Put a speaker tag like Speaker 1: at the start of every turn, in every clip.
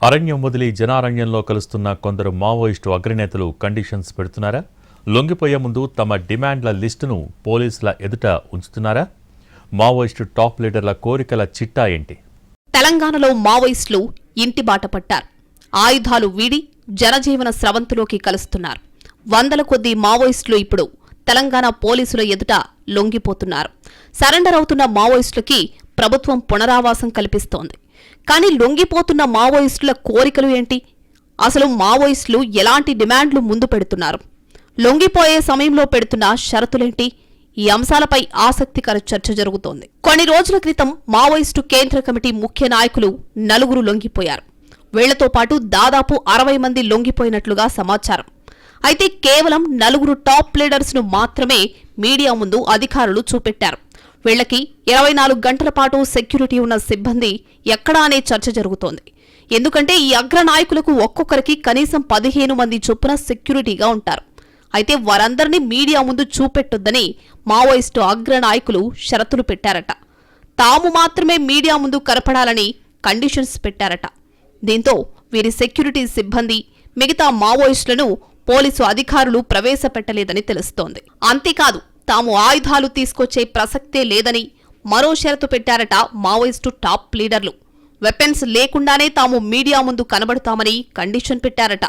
Speaker 1: అరణ్యం వదిలి జనారణ్యంలో కలుస్తున్న కొందరు మావోయిస్టు అగ్రనేతలు కండిషన్స్ పెడుతున్నారా? లొంగిపోయే ముందు తమ డిమాండ్ల లిస్టును పోలీసుల ఎదుట ఉంచుతున్నారా? మావోయిస్టు టాప్ లీడర్ల కోరికల చిట్టా ఏంటి?
Speaker 2: తెలంగాణలో మావోయిస్టులు ఇంటి బాట పట్టారు. ఆయుధాలు వీడి జనజీవన స్రవంతిలోకి కలుస్తున్నారు. వందల కొద్దీ మావోయిస్టులు ఇప్పుడు తెలంగాణ పోలీసుల ఎదుట లొంగిపోతున్నారు. సరెండర్ అవుతున్న మావోయిస్టులకి ప్రభుత్వం పునరావాసం కల్పిస్తోంది. కానీ లొంగిపోతున్న మావోయిస్టుల కోరికలు ఏంటి? అసలు మావోయిస్టులు ఎలాంటి డిమాండ్లు ముందు పెడుతున్నారు? లొంగిపోయే సమయంలో పెడుతున్న షరతులేంటి? ఈ అంశాలపై ఆసక్తికర చర్చ జరుగుతోంది. కొన్ని రోజుల క్రితం మావోయిస్టు కేంద్ర కమిటీ ముఖ్య నాయకులు 4 లొంగిపోయారు. వీళ్లతో పాటు దాదాపు 60 మంది లొంగిపోయినట్లుగా సమాచారం. అయితే కేవలం 4 టాప్ లీడర్స్ ను మాత్రమే మీడియా ముందు అధికారులు చూపెట్టారు. వీళ్లకి 24 గంటల పాటు సెక్యూరిటీ ఉన్న సిబ్బంది ఎక్కడా అనే చర్చ జరుగుతోంది. ఎందుకంటే ఈ అగ్ర నాయకులకు ఒక్కొక్కరికి కనీసం 15 మంది చొప్పున సెక్యూరిటీగా ఉంటారు. అయితే వారందరినీ మీడియా ముందు చూపెట్టొద్దని మావోయిస్టు అగ్ర నాయకులు షరతులు పెట్టారట. తాము మాత్రమే మీడియా ముందు కనపడాలని కండిషన్స్ పెట్టారట. దీంతో వీరి సెక్యూరిటీ సిబ్బంది మిగతా మావోయిస్టులను పోలీసు అధికారులు ప్రవేశపెట్టలేదని తెలుస్తోంది. అంతేకాదు తాము ఆయుధాలు తీసుకొచ్చే ప్రసక్తే లేదని మరో షరతు పెట్టారట మావోయిస్టు టాప్ లీడర్లు. వెపన్స్ లేకుండానే తాము మీడియా ముందు కనబడతామని కండిషన్ పెట్టారట.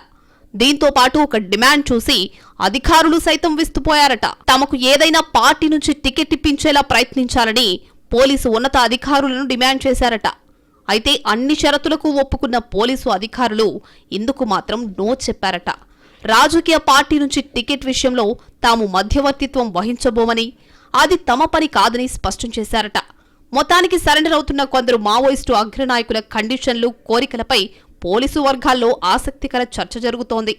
Speaker 2: దీంతో పాటు ఒక డిమాండ్ చూసి అధికారులు సైతం విస్తుపోయారట. తమకు ఏదైనా పార్టీ నుంచి టికెట్ ఇప్పించేలా ప్రయత్నించాలని పోలీసు ఉన్నత అధికారులను డిమాండ్ చేశారట. అయితే అన్ని షరతులకు ఒప్పుకున్న పోలీసు అధికారులు ఇందుకు మాత్రం నో చెప్పారట. రాజకీయ పార్టీ నుంచి టికెట్ విషయంలో తాము మధ్యవర్తిత్వం వహించబోమని, అది తమ పని కాదని స్పష్టం చేశారట. మొత్తానికి సరెండర్ అవుతున్న కొందరు మావోయిస్టు అగ్రనాయకుల కండిషన్లు, కోరికలపై పోలీసు వర్గాల్లో ఆసక్తికర చర్చ జరుగుతోంది.